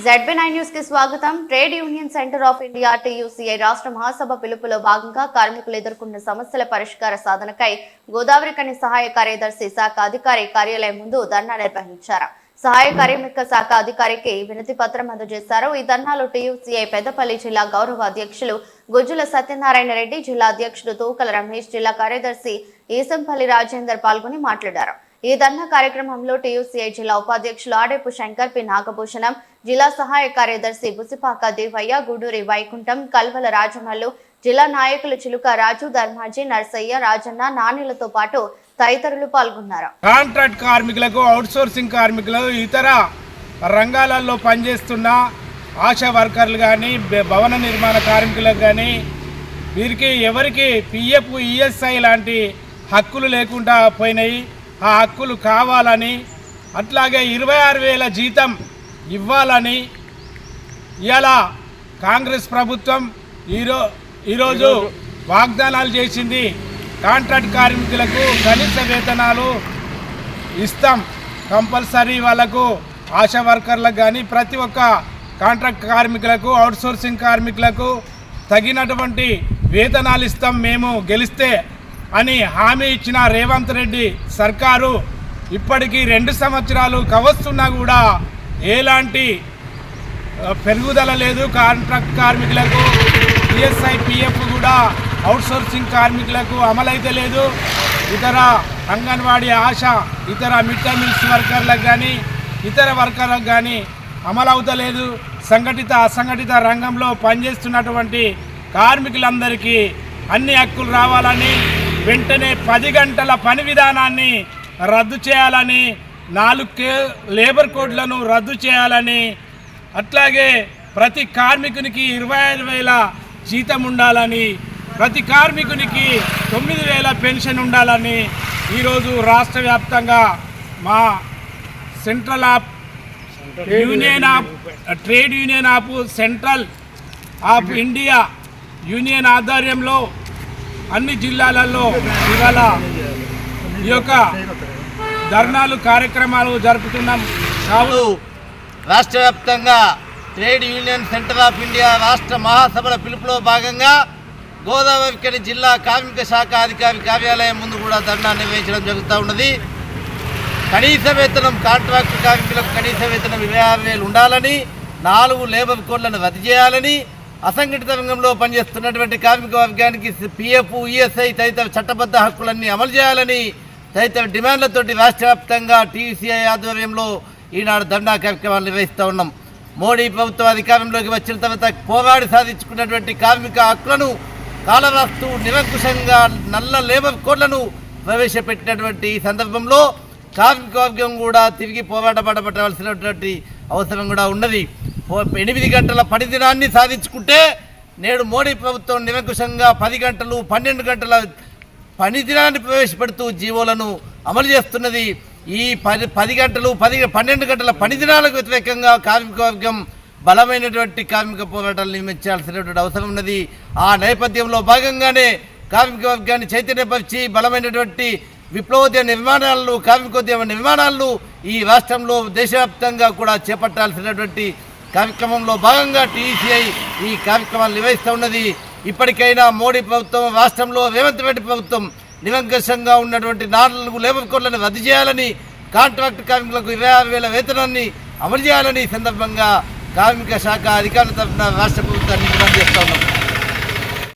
ZB9 news కి స్వాగతం. Trade union centre of India TUCI రాష్ట్ర మహాసభ పిలుపులో భాగంగా కార్మికులు ఎదుర్కొన్న సమస్యల పరిష్కార సాధనకై గోదావరిఖని సహాయ కార్యదర్శి శాఖ అధికారి కార్యాలయం ముందు ధర్నా నిర్వహించారు. సహాయ కార్మిక శాఖ అధికారికి వినతి పత్రం అందజేశారు. ఈ ధర్నాలో TUCI పెద్దపల్లి జిల్లా గౌరవ అధ్యక్షులు గుజ్జుల సత్యనారాయణ రెడ్డి, జిల్లా అధ్యక్షుడు తూకల రమేష్, జిల్లా కార్యదర్శి ఈసంపల్లి రాజేందర్ పాల్గొని మాట్లాడారు. ఈ ధర్నా కార్యక్రమంలో TUCI జిల్లా ఉపాధ్యక్షులు ఆడేపు శంకర్, పి నాగభూషణం, జిల్లా సహాయ కార్యదర్శి బుసిపాక దేవయ్య, గూడూరి వైకుంఠం, కల్వల రాజమల్లు, జిల్లా నాయకులు చిలుక రాజు, ధర్మాజీ, నర్సయ్య, రాజన్న, నాణ్యులతో పాటు తదితరులు పాల్గొన్నారు. కాంట్రాక్ట్ కార్మికులకు, అవుట్సోర్సింగ్ కార్మికులు, ఇతర రంగాలలో పనిచేస్తున్న ఆశా వర్కర్లు కానీ, భవన నిర్మాణ కార్మికులకు కానీ వీరికి ఎవరికి PF, ESI లాంటి హక్కులు లేకుండా పోయినాయి. ఆ హక్కులు కావాలని, అట్లాగే 26,000 జీతం ఇవ్వాలని ఇలా కాంగ్రెస్ ప్రభుత్వం ఈరోజు వాగ్దానాలు చేసింది. కాంట్రాక్ట్ కార్మికులకు కనీస వేతనాలు ఇస్తాం కంపల్సరీ, వాళ్ళకు ఆశా వర్కర్లకు కానీ ప్రతి ఒక్క కాంట్రాక్ట్ కార్మికులకు, అవుట్సోర్సింగ్ కార్మికులకు తగినటువంటి వేతనాలు ఇస్తాం మేము గెలిస్తే అని హామీ ఇచ్చిన రేవంత్ రెడ్డి సర్కారు ఇప్పటికీ 2 సంవత్సరాలు కవస్తున్నా కూడా ఎలాంటి పెరుగుదల లేదు. కాంట్రాక్ట్ కార్మికులకు ESI, PF కూడా అవుట్సోర్సింగ్ కార్మికులకు అమలైతే లేదు. ఇతర అంగన్వాడీ, ఆశా, ఇతర మిడ్ డే మీల్స్ వర్కర్లకు కానీ ఇతర వర్కర్లకు కానీ అమలవుతలేదు. సంఘటిత అసంఘటిత రంగంలో పనిచేస్తున్నటువంటి కార్మికులందరికీ అన్ని హక్కులు రావాలని, వెంటనే 10 గంటల పని విధానాన్ని రద్దు చేయాలని, 4 లేబర్ కోడ్లను రద్దు చేయాలని, అట్లాగే ప్రతి కార్మికునికి 25,000 జీతం ఉండాలని, ప్రతి కార్మికునికి 9,000 పెన్షన్ ఉండాలని ఈరోజు రాష్ట్ర వ్యాప్తంగా మా central of union of trade union of central of India union ఆధ్వర్యంలో అన్ని జిల్లాలలో ఇవాళ ఈ యొక్క ధర్నాలు కార్యక్రమాలు జరుపుతున్నాం. రాష్ట్ర వ్యాప్తంగా trade union centre of India రాష్ట్ర మహాసభల పిలుపులో భాగంగా గోదావరిఖని జిల్లా కార్మిక శాఖ అధికారి కార్యాలయం ముందు కూడా ధర్నా నిర్వహించడం జరుగుతూ ఉన్నది. కనీస వేతనం, కాంట్రాక్టు కార్మికులకు కనీస వేతనం 26,000 ఉండాలని, 4 లేబర్ కోడ్లను రద్దు చేయాలని, అసంఘటిత రంగంలో పనిచేస్తున్నటువంటి కార్మిక వర్గానికి PF, ESI తదితర చట్టబద్ధ హక్కులన్నీ అమలు చేయాలని తదితర డిమాండ్లతోటి రాష్ట్ర వ్యాప్తంగా TUCI ఆధ్వర్యంలో ఈనాడు ధర్నా కార్యక్రమాలు నిర్వహిస్తూ ఉన్నాం. మోడీ ప్రభుత్వం అధికారంలోకి వచ్చిన తర్వాత పోరాడి సాధించుకున్నటువంటి కార్మిక హక్కులను కాలరాస్తూ నిరంకుశంగా నల్ల లేబర్ కోడ్లను ప్రవేశపెట్టినటువంటి ఈ సందర్భంలో కార్మిక వర్గం కూడా తిరిగి పోరాటపడవలసినటువంటి అవసరం కూడా ఉన్నది. 8 గంటల పని దినాన్ని సాధించుకుంటే నేడు మోడీ ప్రభుత్వం నిరంకుశంగా 10 గంటలు, 12 గంటల పని దినాన్ని ప్రవేశపెడుతూ జీవోలను అమలు చేస్తున్నది. ఈ 10 గంటలు, 12 గంటల పని దినాలకు వ్యతిరేకంగా కార్మిక వర్గం బలమైనటువంటి కార్మిక పోరాటాలు నిర్మించాల్సినటువంటి అవసరం ఉన్నది. ఆ నేపథ్యంలో భాగంగానే కార్మిక వర్గాన్ని చైతన్యపరిచి బలమైనటువంటి విప్లవోద్యమ నిర్మాణాలను, కార్మికోద్యమ నిర్మాణాలను ఈ రాష్ట్రంలో దేశవ్యాప్తంగా కూడా చేపట్టాల్సినటువంటి కార్యక్రమంలో భాగంగా TUCI ఈ కార్యక్రమాలు నిర్వహిస్తూ ఉన్నది. ఇప్పటికైనా మోడీ ప్రభుత్వం, రాష్ట్రంలో రేవంత్ రెడ్డి ప్రభుత్వం నిరంకుశంగా ఉన్నటువంటి 4 లేబర్ కోడ్లను రద్దు చేయాలని, కాంట్రాక్ట్ కార్మికులకు 26,000 వేతనాన్ని అమలు చేయాలని సందర్భంగా కార్మిక శాఖ అధికారుల తరఫున రాష్ట్ర ప్రభుత్వాన్ని డిమాండ్ చేస్తూ ఉన్నాం.